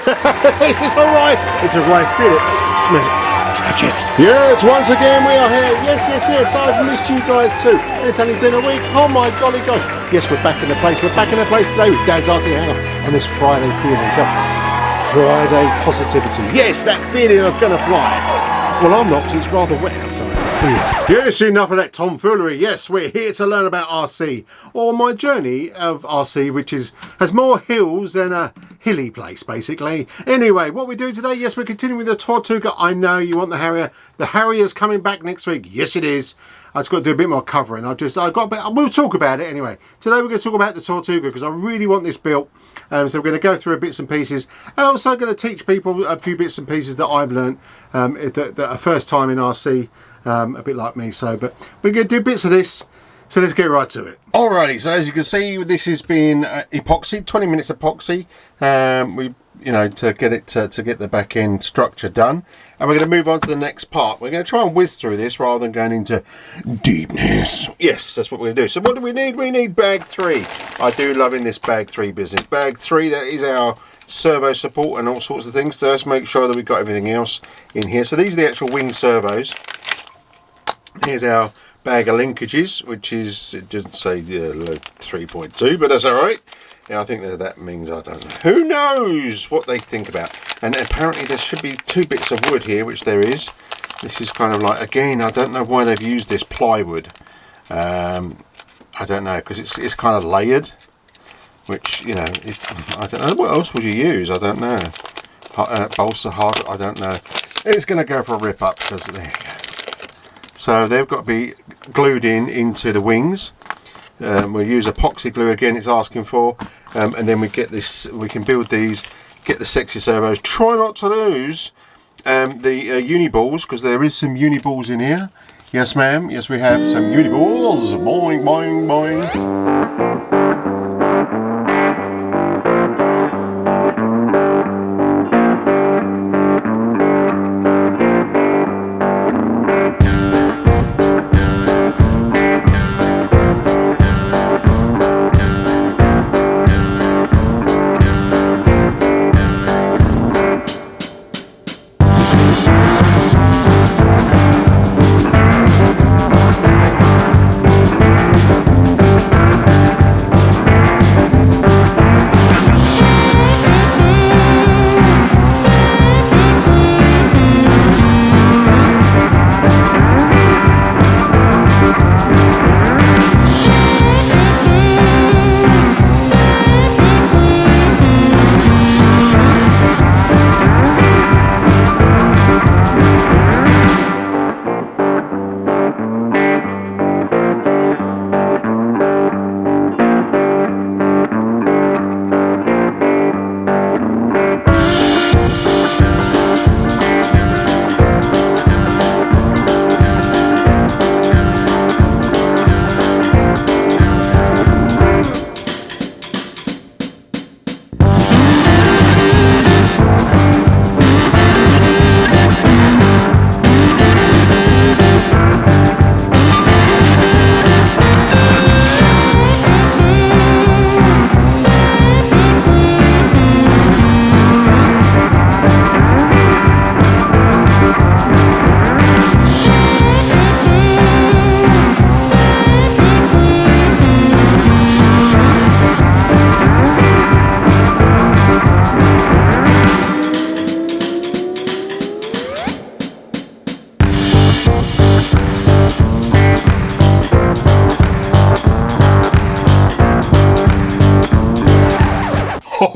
This is alright. It's alright. Feel it. Smell it. Touch it. Yes, once again we are here. Yes. I've missed you guys too. It's only been a week. Oh my golly gosh. Yes, we're back in the place. We're back in the place today with Dad's RC Hangar on this Friday feeling. Friday positivity. Yes, that feeling of gonna fly. Well, I'm not, because it's rather wet outside. Yes, enough of that tomfoolery. Yes, we're here to learn about RC, or my journey of RC, which has more hills than a hilly place, basically. Anyway, what we do today, yes, we're continuing with the Toruga. I know you want the Harrier. The Harrier's coming back next week. Yes, it is. I've just got to do a bit more covering. We'll talk about it anyway. Today we're going to talk about the Toruga because I really want this built. So we're going to go through bits and pieces. I'm also going to teach people a few bits and pieces that I've learned that are first time in RC, a bit like me. But we're going to do bits of this. So let's get right to it. Alrighty, so as you can see, this has been epoxy, 20 minutes epoxy. To get the back end structure done, and we're going to move on to the next part. We're going to try and whiz through this rather than going into deepness. Yes, that's what we're going to do. So what do we need? We need bag 3. I do loving this bag 3 business. Bag 3, that is our servo support and all sorts of things. So let's make sure that we've got everything else in here. So these are the actual wing servos. Here's our bag of linkages, which is, it doesn't say 3.2, but that's all right. Yeah, I think that means, I don't know. Who knows what they think about? And apparently there should be 2 bits of wood here, which there is. This is kind of like, again, I don't know why they've used this plywood. I don't know, because it's kind of layered, which, I don't know. What else would you use? I don't know. Balsa hard, I don't know. It's going to go for a rip up, because there you go. So they've got to be glued into the wings. We'll use epoxy glue again, it's asking for, and then we get this, we can build these, get the sexy servos. Try not to lose the uni balls, because there is some uni balls in here. Yes ma'am, yes we have some uni balls. Boing boing boing.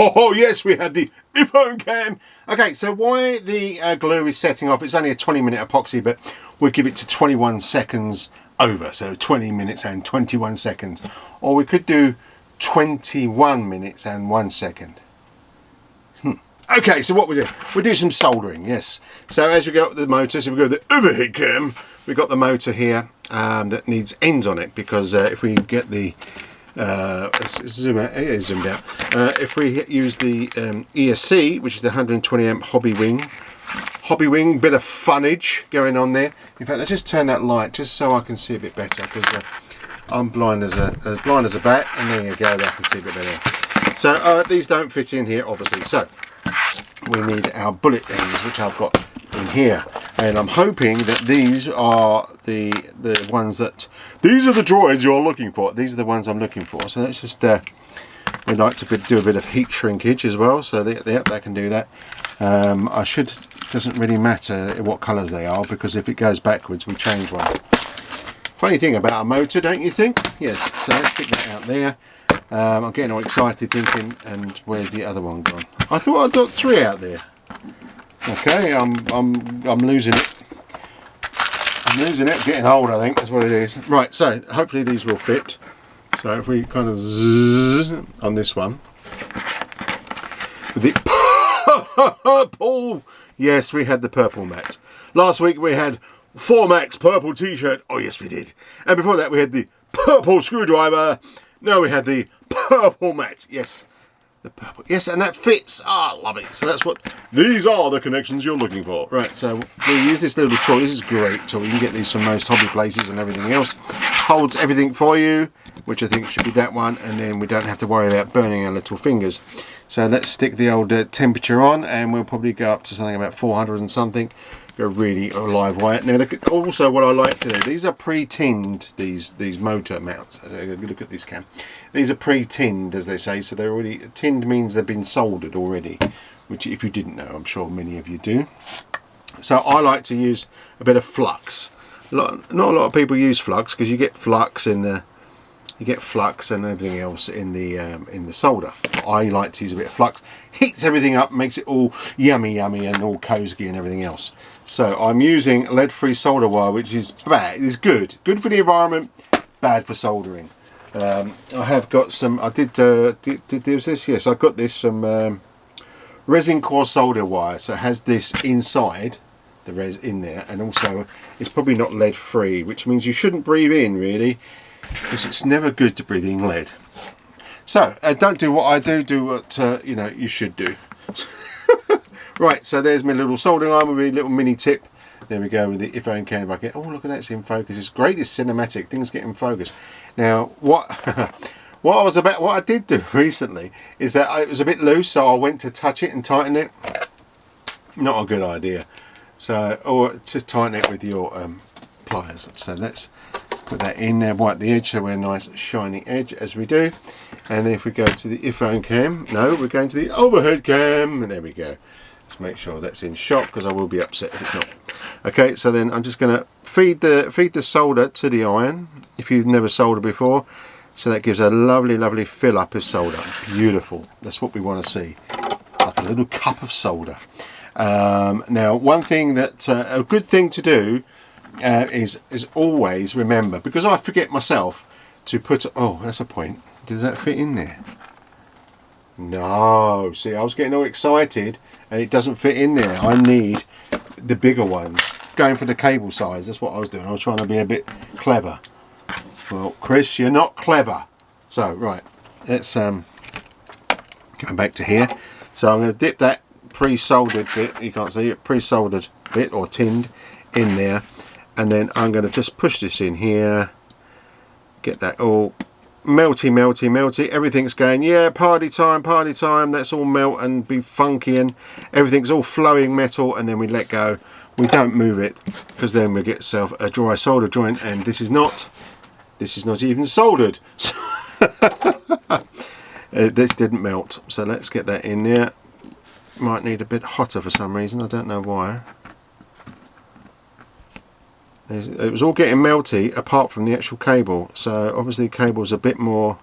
Oh yes, we have the phone cam. Okay, so why the glue is setting off, it's only a 20-minute epoxy, but we'll give it to 21 seconds over. So 20 minutes and 21 seconds. Or we could do 21 minutes and 1 second. Okay, so what we do some soldering, yes. So as we go up the motor, so we go to the overhead cam, we've got the motor here that needs ends on it, because if we get the let's zoom out, it is zoomed out. If we use the ESC, which is the 120 amp hobby wing, bit of funnage going on there. In fact, let's just turn that light just so I can see a bit better, because I'm blind as a bat, and there you go, there I can see a bit better. So these don't fit in here, obviously. So we need our bullet ends, which I've got in here, and I'm hoping that these are the ones that, these are the droids you're looking for. These are the ones I'm looking for. So let's just we like to do a bit of heat shrinkage as well, so they can do that. Doesn't really matter what colours they are, because if it goes backwards we change one. Funny thing about a motor, don't you think? Yes. So let's stick that out there. I'm getting all excited thinking, and where's the other one gone? I thought I'd got 3 out there. Okay, I'm losing it. I'm losing it. Getting old, I think that's what it is. Right. So hopefully these will fit. So if we kind of zzz on this one with the purple, yes, we had the purple mat. Last week we had 4Max purple t-shirt. Oh yes, we did. And before that we had the purple screwdriver. Now we had the purple mat. Yes, the purple. Yes, and that fits. Ah, I love it. So that's what, these are the connections you're looking for. Right, so we use this little tool. This is great tool. You can get these from most hobby places and everything else. Holds everything for you, which I think should be that one, and then we don't have to worry about burning our little fingers. So let's stick the old temperature on, and we'll probably go up to something about 400 and something. Go really live wire. Now also what I like to do, these are pre-tinned, these motor mounts. Look at this cam. These are pre-tinned, as they say, so they're already, tinned means they've been soldered already, which if you didn't know, I'm sure many of you do. So I like to use a bit of flux. Not a lot of people use flux, because you get flux in the, and everything else in the solder. I like to use a bit of flux. Heats everything up, makes it all yummy and all cozy and everything else. So I'm using lead-free solder wire, which is bad. It's good for the environment, bad for soldering. I have got some. I did this. Yes, I got this from resin core solder wire. So it has this inside, the res in there, and also it's probably not lead free, which means you shouldn't breathe in really, because it's never good to breathe in lead. So don't do what I do. Do what you should do. Right. So there's my little soldering iron with a little mini tip. There we go with the iPhone can bucket. Oh, look at that! It's in focus. It's great. It's cinematic. Things get in focus. Now, what I did do recently is that it was a bit loose, so I went to touch it and tighten it. Not a good idea. So, or just tighten it with your pliers. So let's put that in there. Wipe the edge so we're a nice shiny edge as we do. And then if we go to the iPhone cam, no, we're going to the overhead cam, and there we go. Let's make sure that's in shot, because I will be upset if it's not. Okay, so then I'm just going to feed the solder to the iron, if you've never soldered before. So that gives a lovely fill up of solder. Beautiful. That's what we want to see, like a little cup of solder. Now, one thing that a good thing to do is always remember, because I forget myself, to put. Oh, that's a point. Does that fit in there? No. See, I was getting all excited and it doesn't fit in there. I need the bigger ones. Going for the cable size. That's what I was doing. I was trying to be a bit clever. Well, Chris, you're not clever. So, right. Let's go back to here. So I'm going to dip that pre-soldered bit. You can't see it. Pre-soldered bit or tinned in there. And then I'm going to just push this in here. Get that all melty. Everything's going, yeah, party time. That's all melt and be funky, and everything's all flowing metal. And then we let go. We don't move it, because then we get ourselves a dry solder joint, and this is not even soldered. This didn't melt, so let's get that in there. Might need a bit hotter for some reason. I don't know why. It was all getting melty apart from the actual cable, so obviously the cable's a bit more.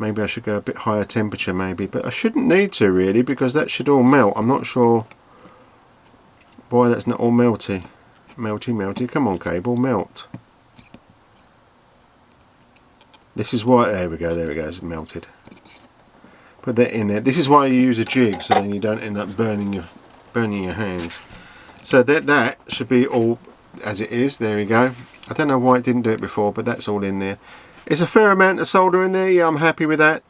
Maybe I should go a bit higher temperature maybe, but I shouldn't need to really, because that should all melt. I'm not sure why that's not all melty. Melty, come on cable, melt. This is why, there we go, it's melted. Put that in there. This is why you use a jig, so then you don't end up burning your hands. So that should be all as it is. There we go. I don't know why it didn't do it before, but that's all in there. It's a fair amount of solder in there. Yeah, I'm happy with that.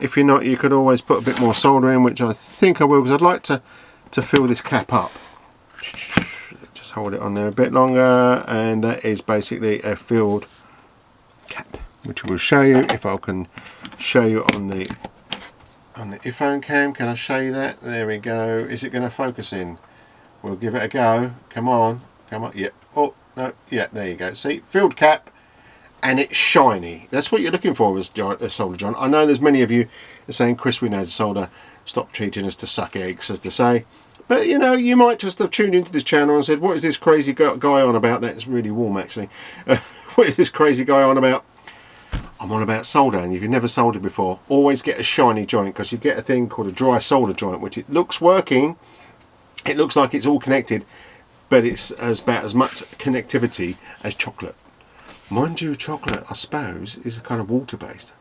If you're not, you could always put a bit more solder in, which I think I will, because I'd like to fill this cap up. Just hold it on there a bit longer, and that is basically a filled cap, which we'll show you if I can show you on the on the iPhone cam. Can I show you that? There we go. Is it going to focus in? We'll give it a go. Come on. Come on. Yeah. Oh, no. Yeah, there you go. See, filled cap, and it's shiny. That's what you're looking for with solder, John. I know there's many of you are saying, Chris, we know the solder. Stop treating us to suck eggs, as they say. But, you know, you might just have tuned into this channel and said, what is this crazy guy on about? That's really warm, actually. What is this crazy guy on about? I'm on about solder, and if you've never soldered before, always get a shiny joint, because you get a thing called a dry solder joint, which it looks working. It looks like it's all connected, but it's about as much connectivity as chocolate. Mind you, chocolate, I suppose, is a kind of water-based.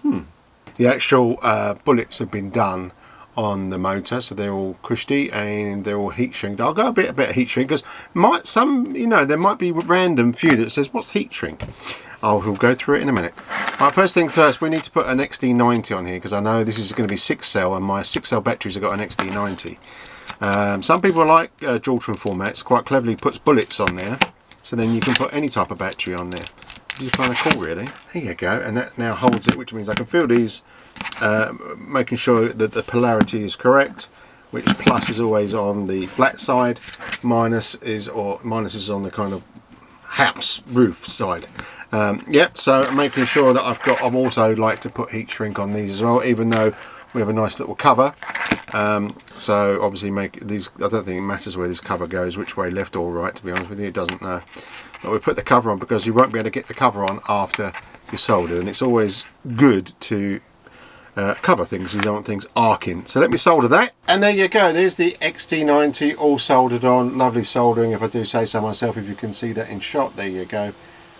The actual bullets have been done on the motor, so they're all cushy and they're all heat shrinked. I'll go a bit of heat shrink, because there might be a random few that says, what's heat shrink? We'll go through it in a minute. Right, first things first, we need to put an XD90 on here, because I know this is going to be 6-cell, and my 6-cell batteries have got an XD90. Some people like Jordan formats, quite cleverly puts bullets on there, so then you can put any type of battery on there, which is kind of cool, really. There you go, and that now holds it, which means I can feel these, making sure that the polarity is correct, which plus is always on the flat side, minus is on the kind of house roof side. Yep, so making sure that I've also like to put heat shrink on these as well, even though we have a nice little cover. So obviously make these, I don't think it matters where this cover goes, which way, left or right, to be honest with you, it doesn't know. But we put the cover on because you won't be able to get the cover on after you solder, and it's always good to cover things, you don't want things arcing. So let me solder that, and there you go, there's the XT90 all soldered on. Lovely soldering, if I do say so myself, if you can see that in shot. There you go.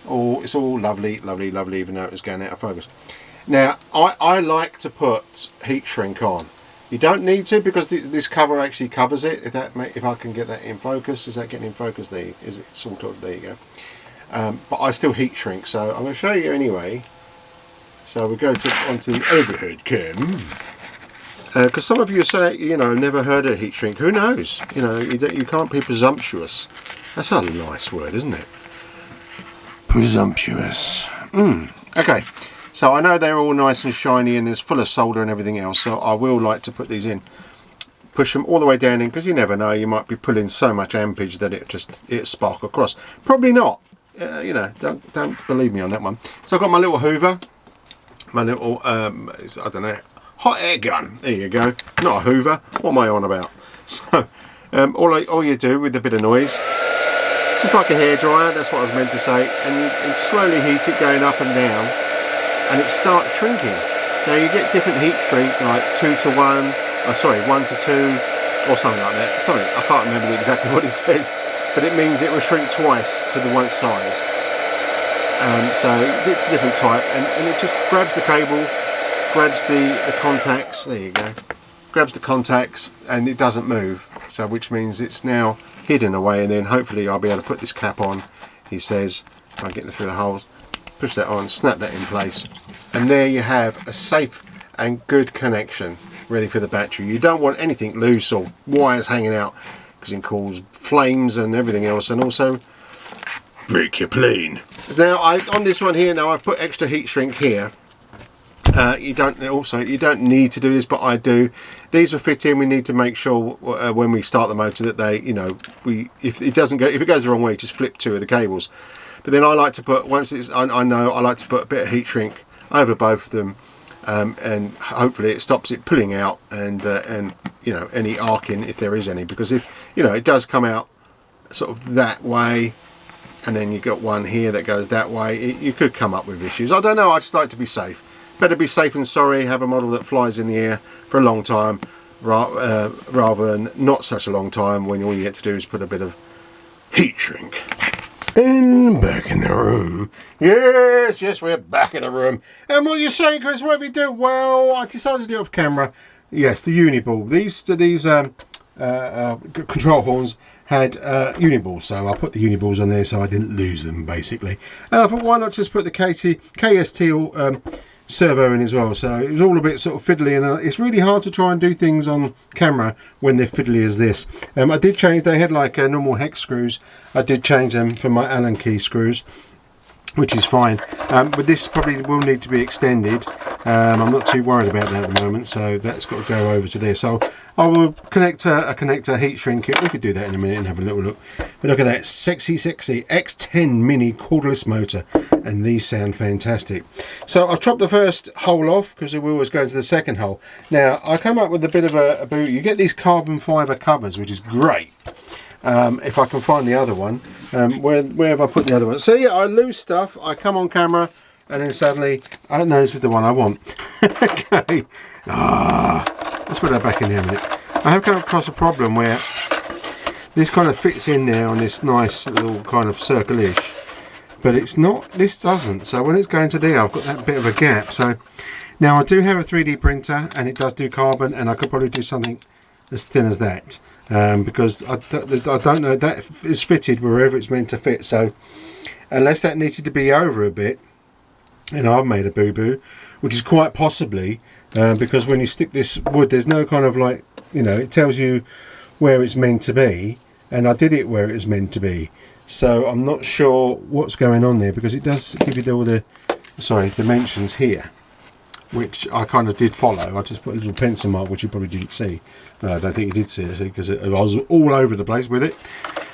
Oh, it's all lovely, lovely, lovely, even though it was going out of focus. Now, I like to put heat shrink on. You don't need to, because this cover actually covers it. If I can get that in focus, is that getting in focus? There, is it sort of? There you go. But I still heat shrink, so I'm going to show you anyway. So we go onto the overhead cam, because some of you say, you know, never heard of heat shrink. Who knows? You know, you can't be presumptuous. That's a nice word, isn't it? Presumptuous. Okay. So I know they're all nice and shiny and there's full of solder and everything else, so I will like to put these in. Push them all the way down in, because you never know, you might be pulling so much ampage that it spark across. Probably not. You know, don't believe me on that one. So I've got my little Hoover, my little, I don't know, hot air gun. There you go. Not a Hoover. What am I on about? So all you do with a bit of noise, just like a hairdryer, that's what I was meant to say, and you slowly heat it going up and down, and it starts shrinking. Now you get different heat shrink, like 2 to 1, 1 to 2, or something like that. Sorry, I can't remember exactly what it says, but it means it will shrink twice to the one size. So different type, and it just grabs the cable, grabs the contacts. There you go. Grabs the contacts, and it doesn't move. So which means it's now hidden away, and then hopefully I'll be able to put this cap on. He says, if I get through the holes. Push that on, snap that in place, and there you have a safe and good connection ready for the battery. You don't want anything loose or wires hanging out, because it causes flames and everything else, and also break your plane. Now on this one here, now I've put extra heat shrink here. You don't need to do this, but I do. These will fit in. We need to make sure when we start the motor that they, you know, if it goes the wrong way, just flip 2 of the cables. But then I like to put, I like to put a bit of heat shrink over both of them, and hopefully it stops it pulling out and you know, any arcing, if there is any, because if, you know, it does come out sort of that way, and then you've got one here that goes that way, you could come up with issues. I don't know, I just like to be safe. Better be safe than sorry. Have a model that flies in the air for a long time, rather than not such a long time, when all you get to do is put a bit of heat shrink. And back in the room. Yes, we're back in the room. And what are you saying, Chris? What have you do? Well, I decided to do it off camera. Yes, the uniball. These control horns had uniballs, so I put the uniballs on there so I didn't lose them, basically. And I thought, why not just put the KST servo in as well? So it was all a bit sort of fiddly, and it's really hard to try and do things on camera when they're fiddly as this. I did change, they had like normal hex screws. I did change them for my Allen key screws, which is fine. But this probably will need to be extended. I'm not too worried about that at the moment, so that's got to go over to there. So I will connect a connector, heat shrink it. We could do that in a minute and have a little look. But look at that, sexy X10 mini cordless motor, and these sound fantastic. So I've chopped the first hole off because we was going to the second hole. Now I come up with a bit of a boot. You get these carbon fibre covers, which is great. If I can find the other one, where have I put the other one? So yeah, I lose stuff, I come on camera, and then suddenly, I don't know, this is the one I want. Okay, let's put that back in here a minute. I have come across a problem where this kind of fits in there on this nice little kind of circle-ish, but it's not, this doesn't. So when it's going to there, I've got that bit of a gap. So now I do have a 3D printer, and it does do carbon, and I could probably do something as thin as that. Because I don't know, that is fitted wherever it's meant to fit, so unless that needed to be over a bit, and I've made a boo-boo, which is quite possibly because when you stick this wood, there's no kind of like, you know, it tells you where it's meant to be, and I did it where it's meant to be, so I'm not sure what's going on there, because it does give you all the dimensions here, which I kind of did follow. I just put a little pencil mark, which you probably didn't see. I don't think you did see it, because I was all over the place with it.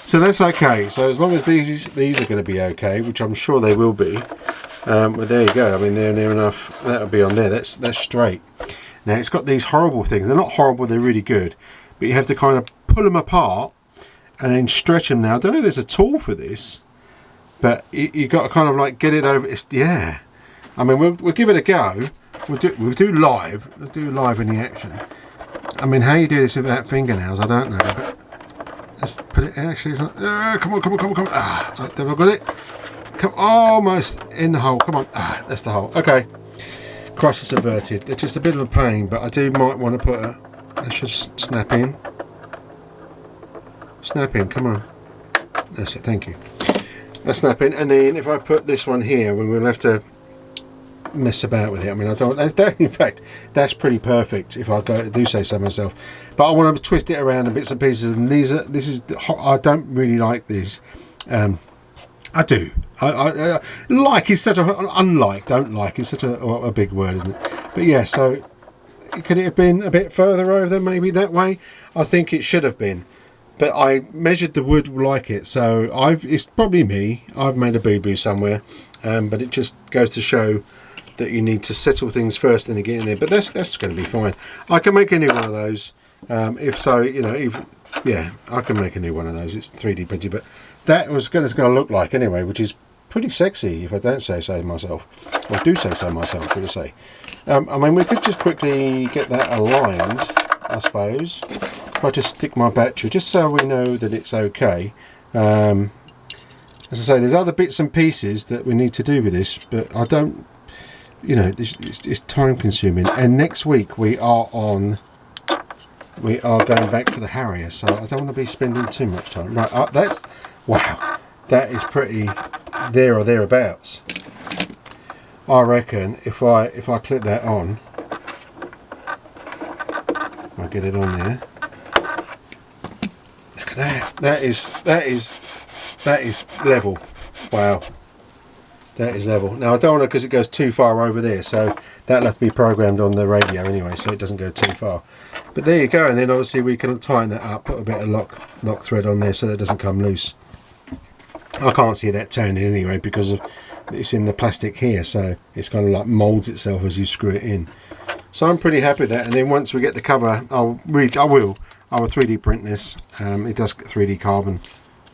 So that's okay. So as long as these are going to be okay, which I'm sure they will be. Well, there you go. I mean, they're near enough. That'll be on there. That's straight. Now it's got these horrible things. They're not horrible. They're really good. But you have to kind of pull them apart and then stretch them. Now I don't know if there's a tool for this, but you got to kind of like get it over. Yeah. I mean, we'll give it a go. We'll do live in the action. I mean, how you do this without fingernails, I don't know. But let's put it. Actually, it's not. Come on. Have I got it? Come almost in the hole. Come on. That's the hole. Okay. Crush is averted. It's just a bit of a pain, but I might want to put a. That should snap in. Snap in. Come on. That's it. Thank you. Let's snap in, and then if I put this one here, when we'll have to mess about with it. I mean, I don't. In fact, that's pretty perfect if I do say so myself. But I want to twist it around in bits and pieces. And I don't really like these. I do. I like is such a unlike. Don't like is such a big word, isn't it? But yeah. So could it have been a bit further over? Maybe that way. I think it should have been. But I measured the wood like it. So it's probably me. I've made a boo-boo somewhere. But it just goes to show that you need to settle things first, then you get in there. But that's going to be fine. I can make a new one of those. If so, you know, yeah, I can make a new one of those. It's 3D printed, but that was going to look like anyway, which is pretty sexy if I don't say so myself, or do say so myself, should I say. I mean, we could just quickly get that aligned, I suppose. If I just stick my battery, just so we know that it's okay. As I say, there's other bits and pieces that we need to do with this, but I don't, you know, it's time consuming. And next week we are going back to the Harrier, so I don't want to be spending too much time. Right, wow, that is pretty there or thereabouts. I reckon if I clip that on, I'll get it on there. Look at that. That is level. Wow. That is level. Now I don't want to, because it goes too far over there, so that'll have to be programmed on the radio anyway, so it doesn't go too far. But there you go, and then obviously we can tighten that up, put a bit of lock thread on there so that it doesn't come loose. I can't see that turning anyway because it's in the plastic here, so it's kind of like moulds itself as you screw it in. So I'm pretty happy with that. And then once we get the cover, I will 3D print this. It does 3D carbon,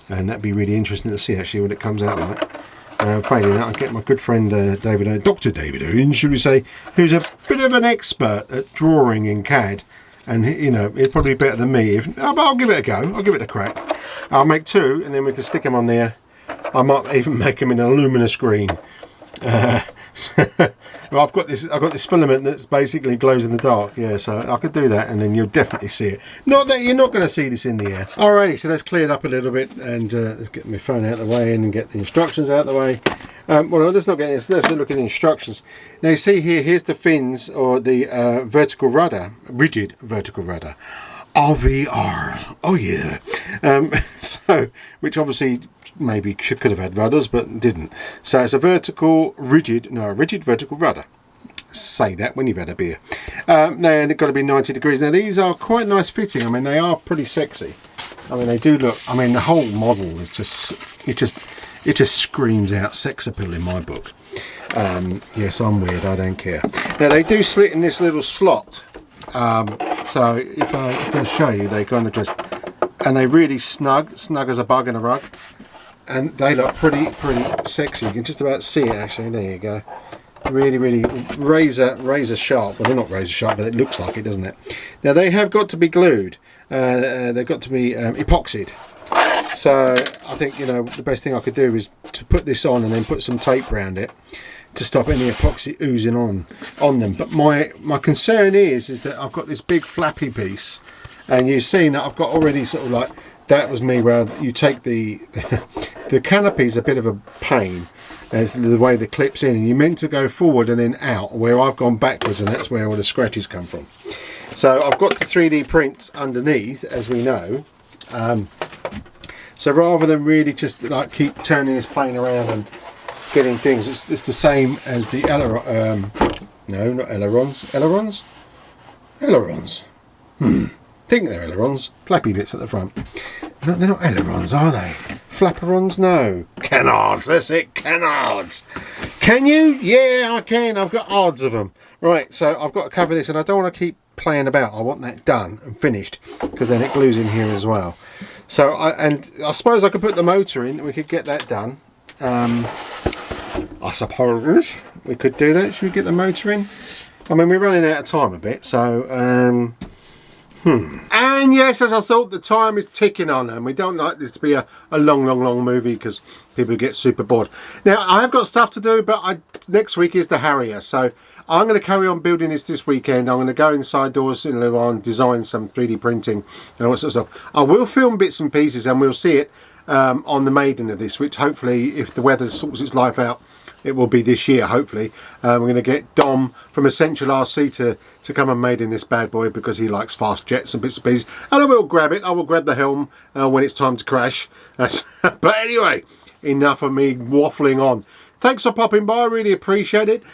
and that'd be really interesting to see actually what it comes out like. Failing that, I'll get my good friend Dr. David Owen, should we say, who's a bit of an expert at drawing in CAD, and you know, he'd probably be better than me. But I'll give it a go. I'll give it a crack. I'll make two, and then we can stick them on there. I might even make them in a luminous green. Well, I've got this filament that's basically glows in the dark. Yeah, so I could do that, and then you'll definitely see it. Not that you're not going to see this in the air. Alrighty, so that's cleared up a little bit, and let's get my phone out of the way and get the instructions out of the way. Well, let's not get this. Let's look at the instructions. Now you see here. Here's the fins, or the vertical rudder, rigid vertical rudder. RVR. Oh yeah. So, which obviously maybe could have had rudders, but didn't. So it's a rigid vertical rudder. Say that when you've had a beer. And they've got to be 90 degrees. Now these are quite nice fitting. I mean, they are pretty sexy. I mean, they do look. I mean, the whole model is just it just screams out sex appeal in my book. Yes, I'm weird. I don't care. Now they do slit in this little slot. So if I show you, they kind of just, and they really snug as a bug in a rug, and they look pretty sexy. You can just about see it actually. There you go. Really razor sharp. Well, they're not razor sharp, but it looks like it, doesn't it? Now they have got to be glued. They've got to be epoxied. So I think, you know, the best thing I could do is to put this on and then put some tape around it to stop any epoxy oozing on them. But my concern is that I've got this big flappy piece, and you've seen that I've got already sort of like, that was me where you take the canopy's a bit of a pain as the way the clips in, and you're meant to go forward and then out, where I've gone backwards, and that's where all the scratches come from. So I've got to 3D print underneath, as we know. So rather than really just like keep turning this plane around and getting things, it's the same as the no, not ailerons. Ailerons. Think they're ailerons. Flappy bits at the front. No, they're not ailerons, are they? Flapperons? No. Canards. That's it. Canards. Can you? Yeah, I can. I've got odds of them. Right. So I've got to cover this, and I don't want to keep playing about. I want that done and finished, because then it glues in here as well. So I suppose I could put the motor in. We could get that done. I suppose we could do that. Should we get the motor in? I mean, we're running out of time a bit, so And yes, as I thought, the time is ticking on, and we don't like this to be a long movie, because people get super bored. Now, I've got stuff to do, but next week is the Harrier, so I'm going to carry on building this weekend. I'm going to go inside doors in and design some 3D printing and all that sort of stuff. I will film bits and pieces, and we'll see it on the maiden of this, which hopefully, if the weather sorts its life out, it will be this year, hopefully. We're going to get Dom from Essential RC to come and maiden this bad boy, because he likes fast jets and bits and pieces. And I will grab it. I will grab the helm when it's time to crash. But anyway, enough of me waffling on. Thanks for popping by. I really appreciate it.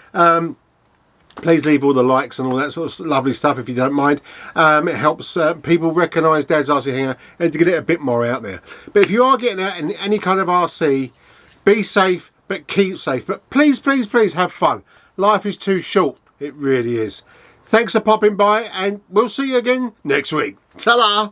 Please leave all the likes and all that sort of lovely stuff if you don't mind. It helps people recognise Dad's RC Hangar and to get it a bit more out there. But if you are getting out in any kind of RC, be safe, but keep safe. But please have fun. Life is too short. It really is. Thanks for popping by, and we'll see you again next week. Ta-da!